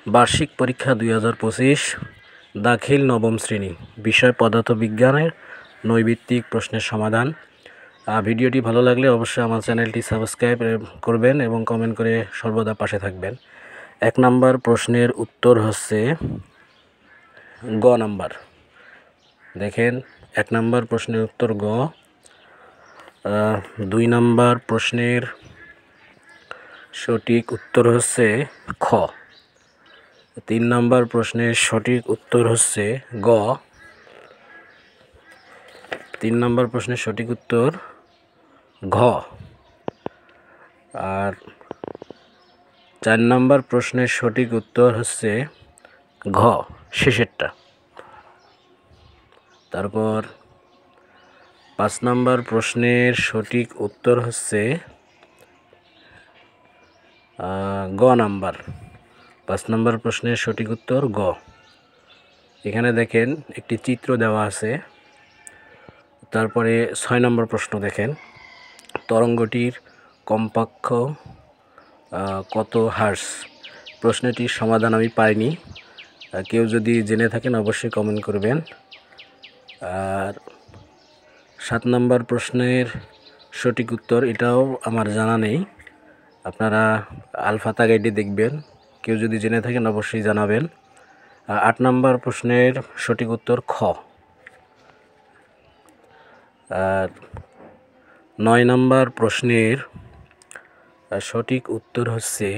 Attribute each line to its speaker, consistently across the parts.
Speaker 1: বার্ষিক পরীক্ষা ২০২৫ দাখিল নবম শ্রেণী, বিষয় পদার্থবিজ্ঞানের নৈবিত্তিক প্রশ্নের সমাধান। ভিডিওটি ভালো লাগলে অবশ্যই আমার চ্যানেলটি সাবস্ক্রাইব করবেন এবং কমেন্ট করে সর্বদা পাশে থাকবেন। ১ নম্বর প্রশ্নের উত্তর হচ্ছে গ নাম্বার। দেখেন, ১ নম্বর প্রশ্নের উত্তর গ। ২ নম্বর প্রশ্নের সঠিক উত্তর হচ্ছে খ। ৩ নম্বর প্রশ্নের সঠিক উত্তর হচ্ছে গ। ৩ নম্বর প্রশ্নের সঠিক উত্তর ঘ। আর ৪ নম্বর প্রশ্নের সঠিক উত্তর হচ্ছে ঘ, শেষেরটা। তারপর ৫ নম্বর প্রশ্নের সঠিক উত্তর হচ্ছে গ নাম্বার। ৫ নম্বর প্রশ্নের সঠিক উত্তর গ। এখানে দেখেন একটি চিত্র দেওয়া আছে। তারপরে ৬ নম্বর প্রশ্ন দেখেন, তরঙ্গটির কম্পাঙ্ক কত হার্টজ? প্রশ্নটির সমাধান আমি পাইনি, কেউ যদি জেনে থাকেন অবশ্যই কমেন্ট করবেন। আর ৭ নম্বর প্রশ্নের সঠিক উত্তর, এটাও আমার জানা নেই, আপনারা আলফাতা গাইডে দেখবেন, কেউ যদি জেনে থাকেন অবশ্যই জানাবেন। ৮ নম্বর প্রশ্নের সঠিক উত্তর খ। আর ৯ নম্বর প্রশ্নের সঠিক উত্তর হচ্ছে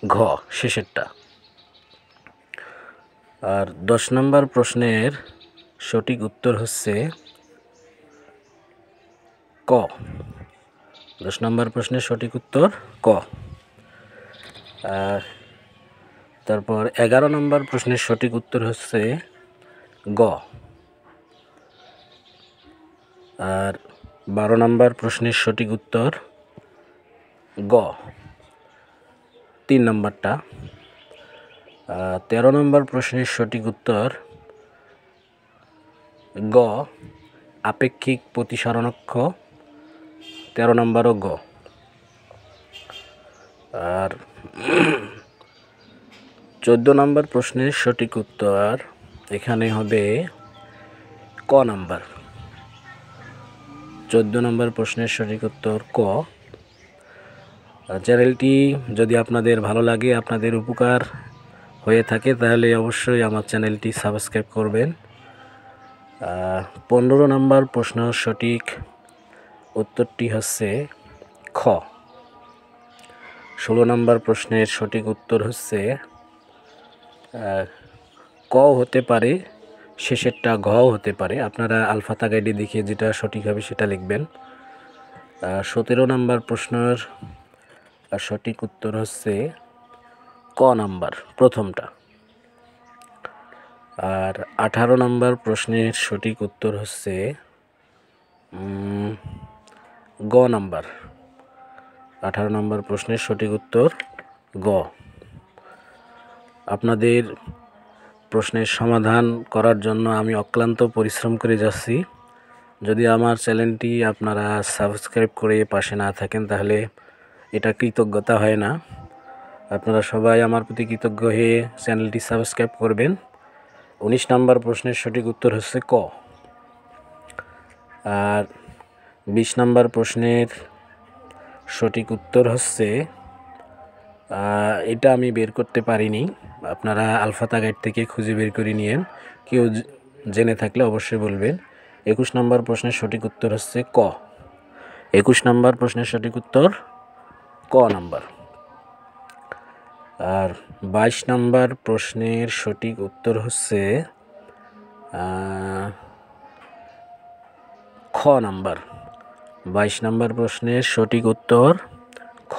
Speaker 1: ঘ, শেষেরটা। আর ১০ নম্বর প্রশ্নের সঠিক উত্তর হচ্ছে ক। ১০ নম্বর প্রশ্নের সঠিক উত্তর ক। তারপর ১১ নম্বর প্রশ্নের সঠিক উত্তর হচ্ছে গ। আর ১২ নম্বর প্রশ্নের সঠিক উত্তর গ, ৩ নম্বরটা। ১৩ নম্বর প্রশ্নের সঠিক উত্তর গ, আপেক্ষিক প্রতিসরণক্ষ, ১৩ নম্বরও গ। আর ১৪ নম্বর প্রশ্নের সঠিক উত্তর এখানে হবে ক নাম্বার। ১৪ নম্বর প্রশ্নের সঠিক উত্তর ক। চ্যানেলটি যদি আপনাদের ভালো লাগে, আপনাদের উপকার হয়ে থাকে, তাহলে অবশ্যই আমার চ্যানেলটি সাবস্ক্রাইব করবেন। ১৫ নম্বর প্রশ্ন সঠিক উত্তরটি হচ্ছে খ। ১৬ নম্বর প্রশ্নের সঠিক উত্তর হচ্ছে ক হতে পারে, শেষেরটা ঘ হতে পারে। আপনারা আলফাতা গাইডে দেখে যেটা সঠিক হবে সেটা লিখবেন। ১৭ নম্বর প্রশ্নের সঠিক উত্তর হচ্ছে ক নাম্বার, প্রথমটা। আর ১৮ নম্বর প্রশ্নের সঠিক উত্তর হচ্ছে গ নাম্বার। ১৮ নম্বর প্রশ্নের সঠিক উত্তর গ। আপনাদের প্রশ্নের সমাধান করার জন্য আমি অক্লান্ত পরিশ্রম করে যাচ্ছি। যদি আমার চ্যানেলটি আপনারা সাবস্ক্রাইব করে পাশে না থাকেন, তাহলে এটা কৃতজ্ঞতা হয় না। আপনারা সবাই আমার প্রতি কৃতজ্ঞ হয়ে চ্যানেলটি সাবস্ক্রাইব করবেন। ১৯ নম্বর প্রশ্নের সঠিক উত্তর হচ্ছে ক। আর ২০ নম্বর প্রশ্নের সঠিক উত্তর হচ্ছে, এটা আমি বের করতে পারিনি, আপনারা আলফাতা গাইড থেকে খুঁজে বের করে নিয়েন, কেউ জেনে থাকলে অবশ্যই বলবেন। ২১ নম্বর প্রশ্নের সঠিক উত্তর হচ্ছে ক। ২১ নম্বর প্রশ্নের সঠিক উত্তর ক নাম্বার। আর ২২ নম্বর প্রশ্নের সঠিক উত্তর হচ্ছে খ নাম্বার। ২২ নম্বর প্রশ্নের সঠিক উত্তর খ।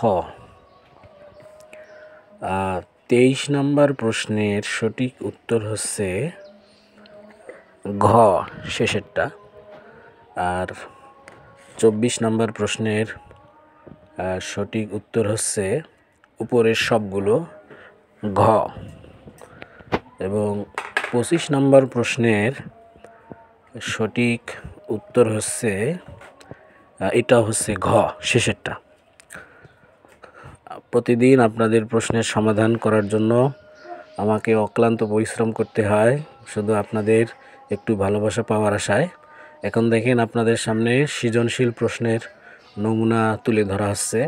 Speaker 1: ২৩ নম্বর প্রশ্নের সঠিক উত্তর হচ্ছে ঘ, শেষেরটা। আর ২৪ নম্বর প্রশ্নের সঠিক উত্তর হচ্ছে উপরের সবগুলো ঘ। এবং ২৫ নম্বর প্রশ্নের সঠিক উত্তর হচ্ছে এটা হচ্ছে ঘ, শেষেরটা। প্রতিদিন আপনাদের প্রশ্নের সমাধান করার জন্য আমাকে অক্লান্ত পরিশ্রম করতে হয় শুধু আপনাদের একটু ভালোবাসা পাওয়ার আশায়। এখন দেখেন আপনাদের সামনে সৃজনশীল প্রশ্নের নমুনা তুলে ধরা হচ্ছে।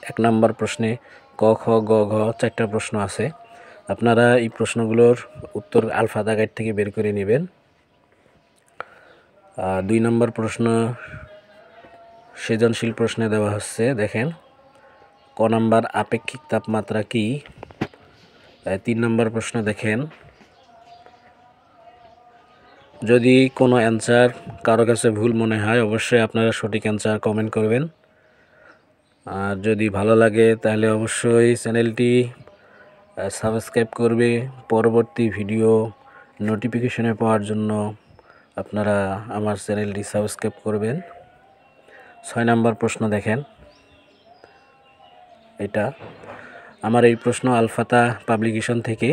Speaker 1: 1 নম্বর প্রশ্নে ক, খ, গ, ঘ 4টা প্রশ্ন আছে। আপনারা এই প্রশ্নগুলোর উত্তর আলফাদা গাইড থেকে বের করে নেবেন। 2 নম্বর প্রশ্ন সৃজনশীল প্রশ্নে দেওয়া হচ্ছে, দেখেন ক নাম্বার আপেক্ষিক তাপমাত্রা কি। 3 নম্বর প্রশ্ন দেখেন, যদি কোনো অ্যান্সার কারো কাছে ভুল মনে হয় অবশ্যই আপনারা সঠিক অ্যান্সার কমেন্ট করবেন। আর যদি ভালো লাগে তাহলে অবশ্যই চ্যানেলটি সাবস্ক্রাইব করবে। পরবর্তী ভিডিও নোটিফিকেশনে পাওয়ার জন্য আপনারা আমার চ্যানেলটি সাবস্ক্রাইব করবেন। 6 নম্বর প্রশ্ন দেখেন, এটা আমার এই প্রশ্ন আলফাতা পাবলিকেশন থেকে।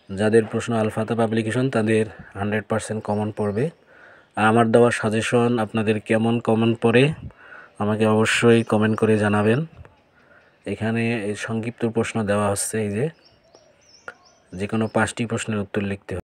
Speaker 1: যাদের প্রশ্ন আলফাতা পাবলিকেশন তাদের 100% কমন পড়বে। আমার দেওয়া সাজেশন আপনাদের কেমন কমন পড়ে আমাকে অবশ্যই কমেন্ট করে জানাবেন। এখানে এই সংক্ষিপ্ত প্রশ্ন দেওয়া হচ্ছে, এই যে কোনো 5টি প্রশ্নের উত্তর লিখতে হবে।